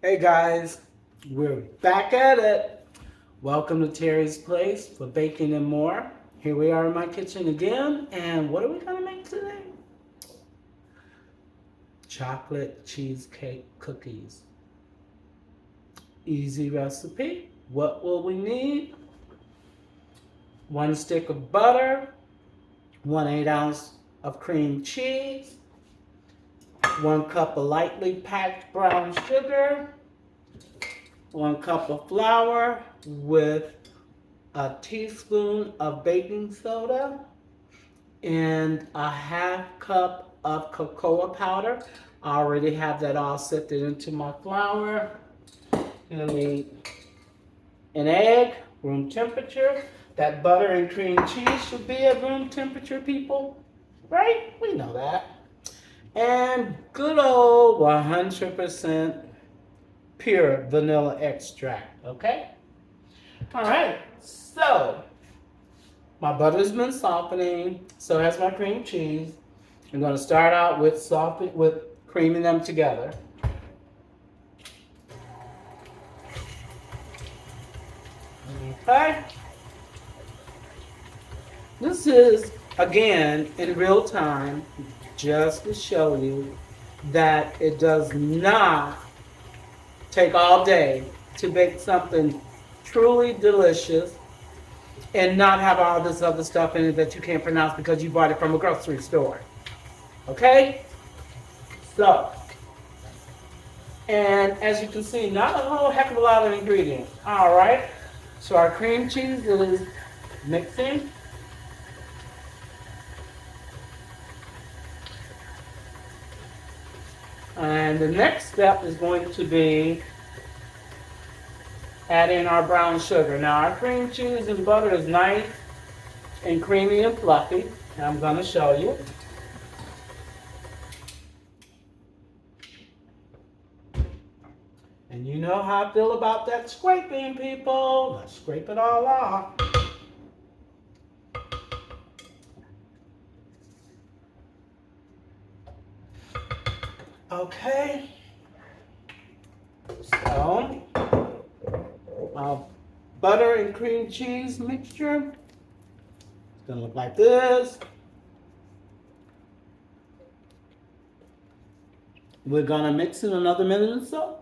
Hey guys, we're back at it. Welcome to Terry's Place for Baking and More. Here we are in my kitchen again, and what are we gonna make today? Chocolate cheesecake cookies. Easy recipe. What will we need? 1 stick of butter, 1 8 ounce of cream cheese, 1 cup of lightly packed brown sugar, 1 cup of flour with a teaspoon of baking soda, and a 1/2 cup of cocoa powder. I already have that all sifted into my flour. Gonna need an egg, room temperature. That butter and cream cheese should be at room temperature, people. Right? We know that. And good old 100% pure vanilla extract, okay? All right, so my butter's been softening, so has my cream cheese. I'm gonna start out with creaming them together. Okay. This is, again, in real time, just to show you that it does not take all day to bake something truly delicious and not have all this other stuff in it that you can't pronounce because you bought it from a grocery store. Okay? So, and as you can see, not a whole heck of a lot of ingredients. All right? So our cream cheese is mixing. And the next step is going to be adding our brown sugar. Now our cream cheese and butter is nice and creamy and fluffy. And I'm going to show you. And you know how I feel about that scraping, people. Let's scrape it all off. Okay. So, our butter and cream cheese mixture. It's going to look like this. We're going to mix in another minute or so.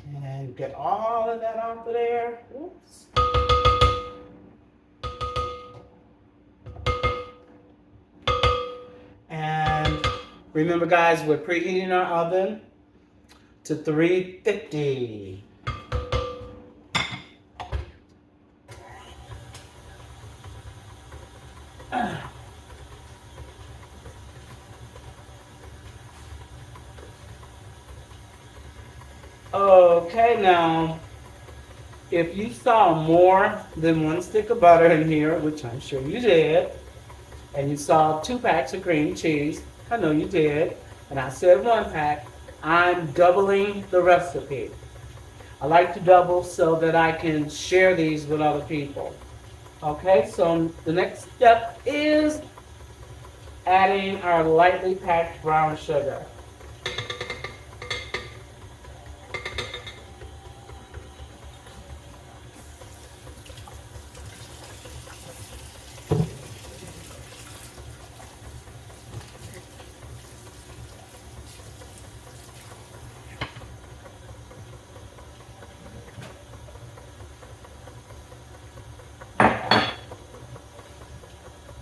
And get all of that off of there. Oops. And remember guys, we're preheating our oven to 350. Okay, now, if you saw more than 1 stick of butter in here, which I'm sure you did, and you saw 2 packs of cream cheese, I know you did, and I said 1 pack, I'm doubling the recipe. I like to double so that I can share these with other people. Okay, so the next step is adding our lightly packed brown sugar.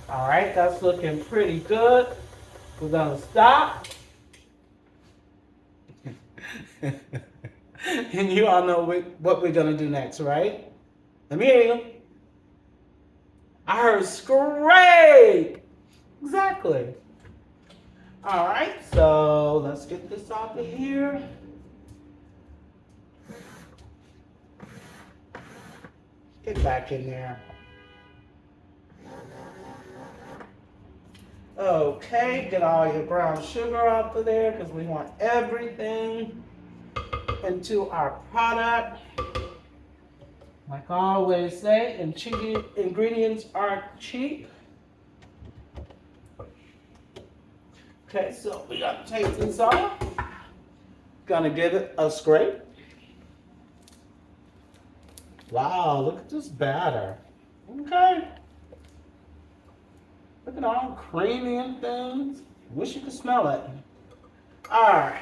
All right, that's looking pretty good. We're gonna stop. And you all know what we're gonna do next, right? Let me hear you. I heard scrape. Exactly. All right, so let's get this off of here. Get back in there. Okay, get all your brown sugar off of there because we want everything into our product. Like I always say, ingredients aren't cheap. Okay, so we got to take this off. Gonna give it a scrape. Wow, look at this batter. Okay. Look at all creamy and things. Wish you could smell it. Alright.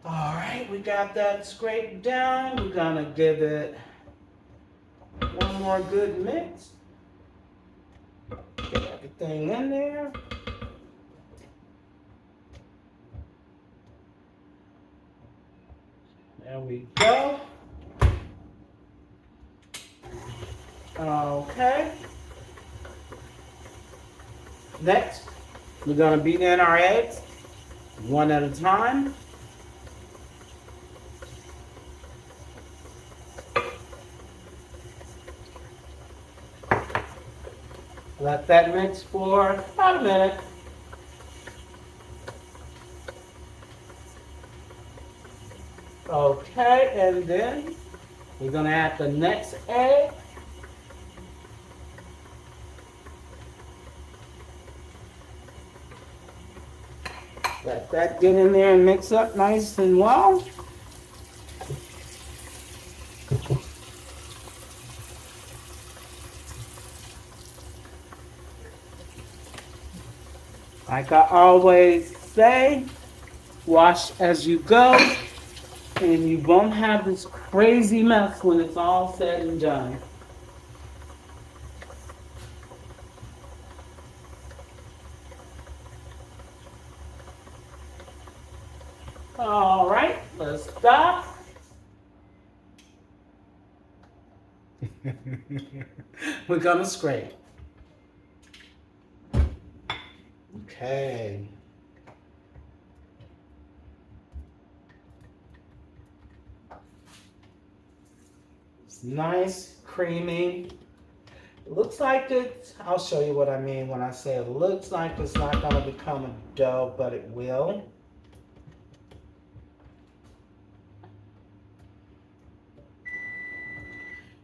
Alright, we got that scraped down. We're gonna give it one more good mix. Get everything in there. There we go. Okay. Next, we're gonna beat in our eggs one at a time. Let that mix for about a minute. Okay, and then we're gonna add the next egg. Let that get in there and mix up nice and well. Like I always say, wash as you go, and you won't have this crazy mess when it's all said and done. All right, let's stop. We're gonna scrape. Okay. It's nice, creamy. It looks like it's, I'll show you what I mean when I say it looks like it's not gonna become a dough, but it will.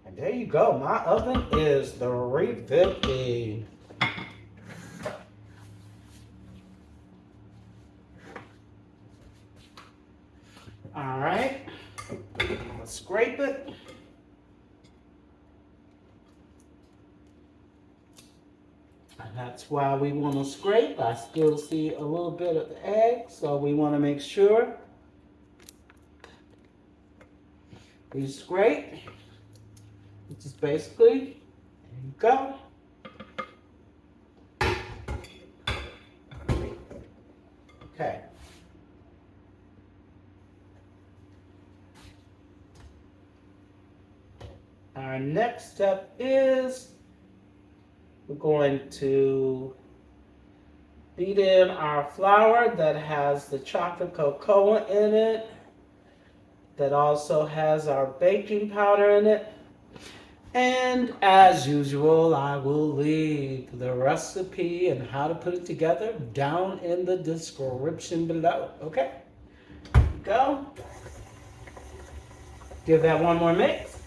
And there you go. My oven is 350. All right, let's scrape it. And that's why we want to scrape. I still see a little bit of the egg, so we want to make sure we scrape, which is basically, there you go. Okay. Our next step is we're going to beat in our flour that has the chocolate cocoa in it, that also has our baking powder in it. And as usual, I will leave the recipe and how to put it together down in the description below. Okay? Go. Give that one more mix.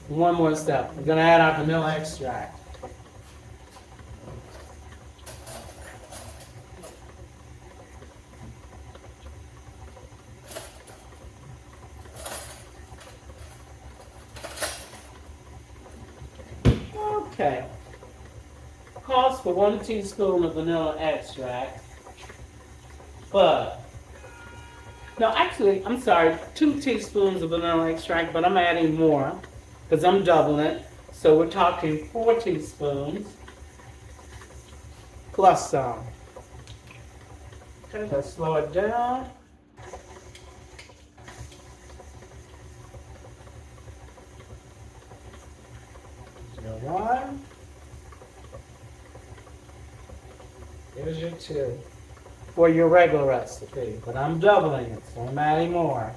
One more step. We're going to add our vanilla extract. Okay. Calls for 1 teaspoon of vanilla extract. But, no, actually, I'm sorry, 2 teaspoons of vanilla extract, but I'm adding more because I'm doubling it. So we're talking 4 teaspoons plus some. Okay, let's slow it down. Here's your 1. Here's your 2. For your regular recipe, but I'm doubling it, so I'm adding more.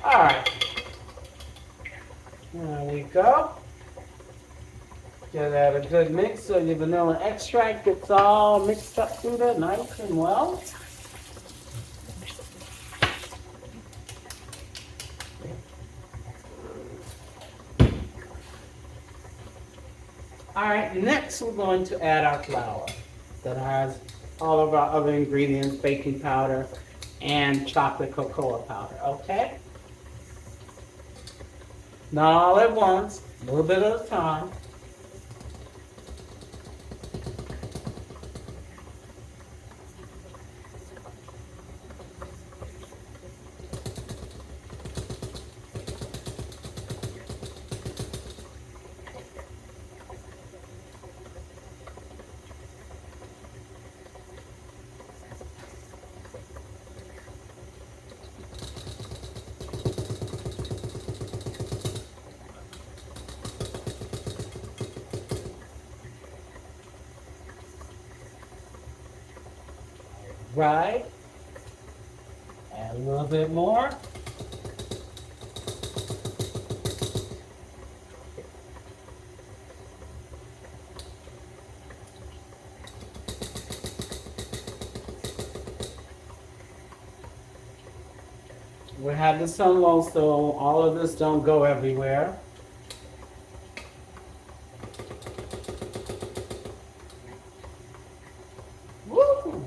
Alright. There we go. Give that a good mix so your vanilla extract gets all mixed up through there nice and well. Alright, next we're going to add our flour that has all of our other ingredients, baking powder and chocolate cocoa powder, okay? Not all at once, a little bit at a time. Right. Add a little bit more. We have this on low so all of this don't go everywhere. Woo!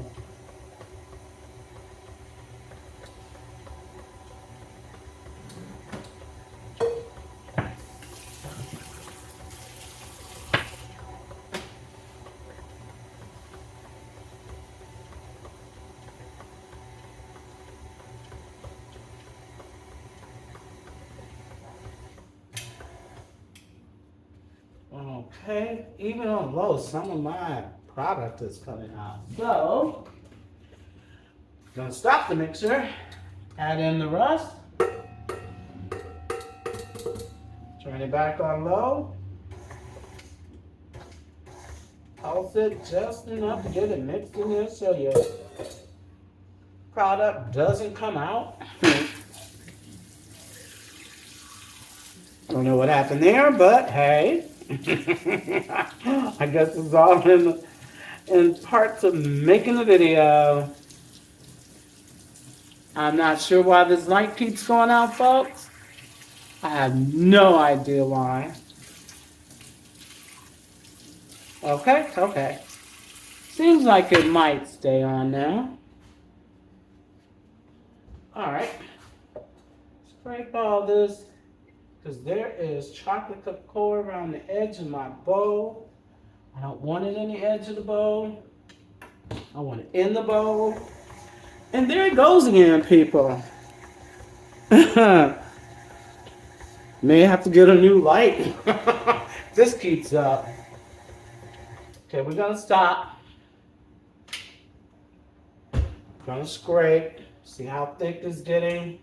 Okay, even on low, some of my product is coming out. So, gonna stop the mixer, add in the rust, turn it back on low, pulse it just enough to get it mixed in there so your product doesn't come out. Don't know what happened there, but hey. I guess it's all in parts of making the video. I'm not sure why this light keeps going out, folks. I have no idea why. Okay, okay. Seems like it might stay on now. Alright. Scrape all this, because there is chocolate cocoa around the edge of my bowl. I don't want it in the edge of the bowl. I want it in the bowl. And there it goes again, people. May have to get a new light. This keeps up. Okay, we're gonna stop. Gonna scrape. See how thick it's getting.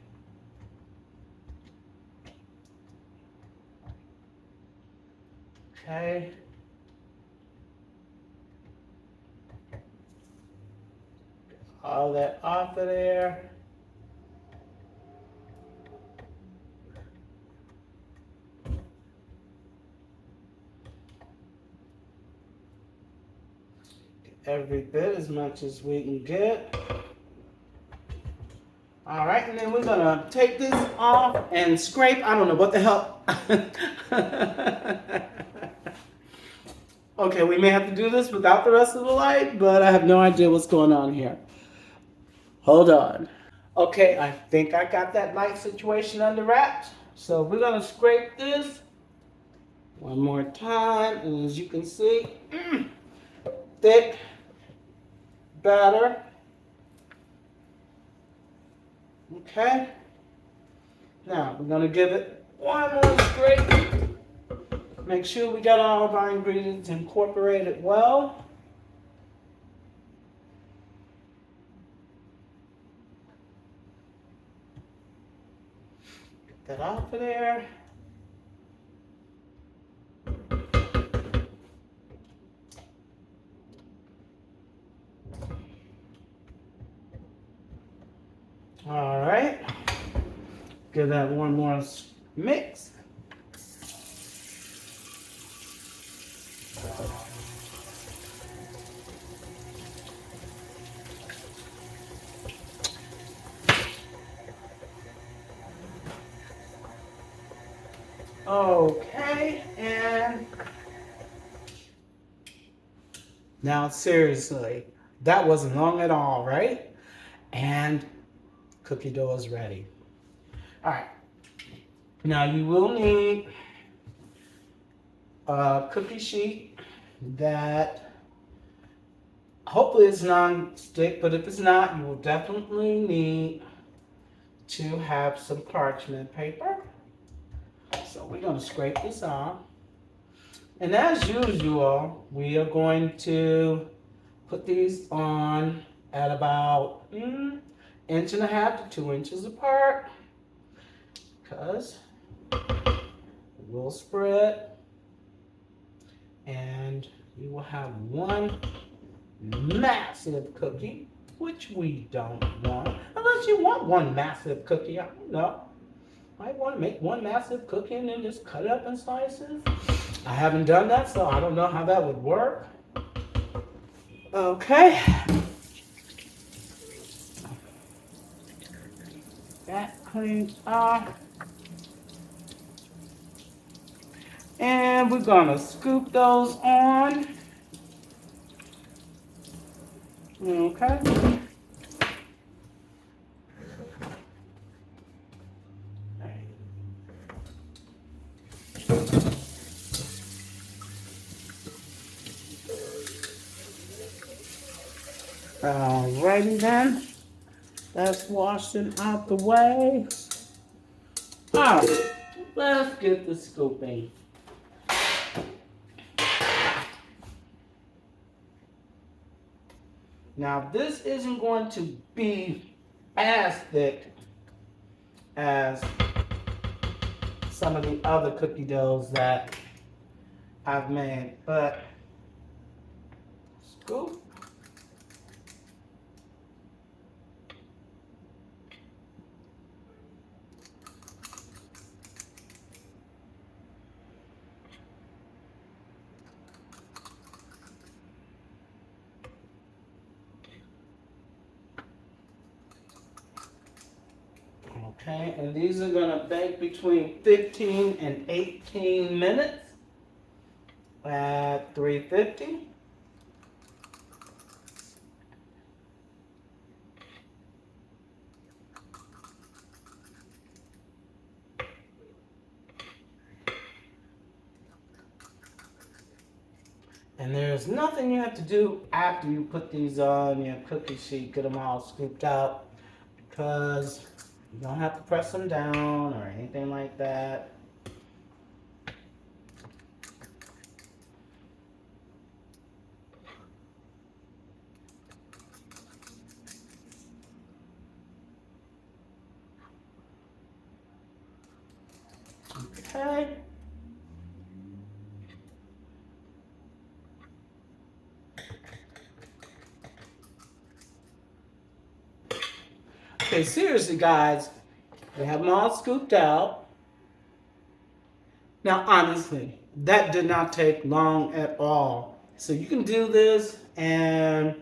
Okay. All that off of there. Every bit as much as we can get. All right, and then we're gonna take this off and scrape. I don't know what the hell. Okay, we may have to do this without the rest of the light, but I have no idea what's going on here. Hold on. Okay, I think I got that light situation under wraps. So we're gonna scrape this one more time, and as you can see, thick batter. Okay. Now we're gonna give it one more scrape. Make sure we got all of our ingredients incorporated well. Get that off of there. All right. Give that one more mix. Okay, and Now, seriously, that wasn't long at all, right? And cookie dough is ready. All right. Now, you will need a cookie sheet that hopefully is non-stick, but if it's not, you will definitely need to have some parchment paper. So we're going to scrape this off. And as usual, we are going to put these on at about inch and a half to 2 inches apart, because we'll spread and you will have one massive cookie, which we don't want. Unless you want one massive cookie, I don't know. I want to make one massive cookie and then just cut it up in slices. I haven't done that, so I don't know how that would work. Okay. That cleans off. And we're gonna scoop those on. Okay. Alrighty then. That's washing out the way. Alright, let's get the scooping. Now this isn't going to be as thick as some of the other cookie doughs that I've made, but scoop. Okay, and these are gonna bake between 15 and 18 minutes at 350. And there's nothing you have to do after you put these on your cookie sheet, get them all scooped out, because you don't have to press them down or anything like that. Okay. Okay, seriously, guys, we have them all scooped out. Now, honestly, that did not take long at all. So you can do this and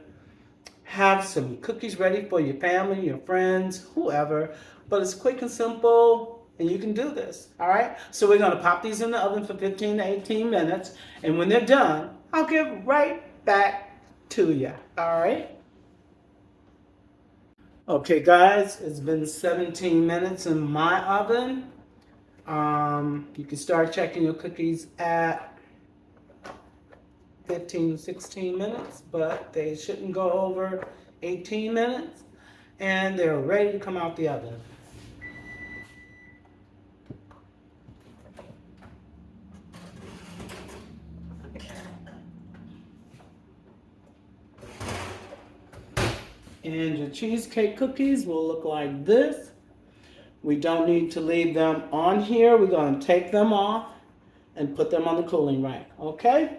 have some cookies ready for your family, your friends, whoever. But it's quick and simple, and you can do this, all right? So we're gonna pop these in the oven for 15 to 18 minutes, and when they're done, I'll get right back to you, all right? Okay, guys, it's been 17 minutes in my oven. You can start checking your cookies at 15, 16 minutes, but they shouldn't go over 18 minutes, and they're ready to come out the oven. And your cheesecake cookies will look like this. We don't need to leave them on here. We're going to take them off and put them on the cooling rack, okay?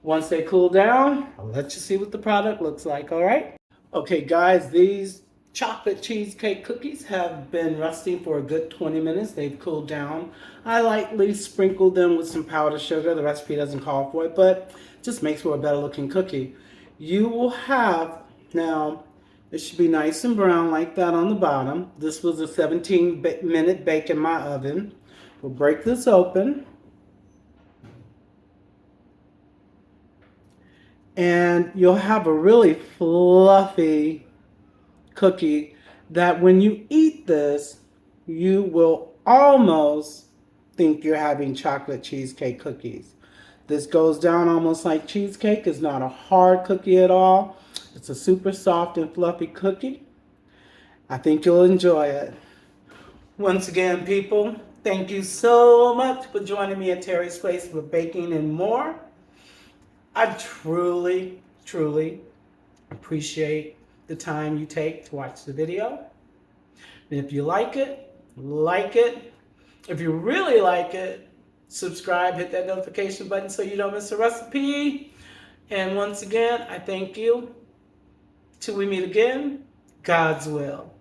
Once they cool down, I'll let you see what the product looks like, all right? Okay, guys, these chocolate cheesecake cookies have been resting for a good 20 minutes. They've cooled down. I lightly sprinkled them with some powdered sugar. The recipe doesn't call for it, but just makes for a better looking cookie. You will have, now, it should be nice and brown like that on the bottom. This was a 17-minute bake in my oven. We'll break this open. And you'll have a really fluffy cookie that when you eat this, you will almost think you're having chocolate cheesecake cookies. This goes down almost like cheesecake. It's not a hard cookie at all. It's a super soft and fluffy cookie. I think you'll enjoy it. Once again, people, thank you so much for joining me at Terry's Place for baking and more. I truly, truly appreciate the time you take to watch the video. And if you like it, like it. If you really like it, subscribe, hit that notification button so you don't miss a recipe. And once again, I thank you. Till we meet again, God's will.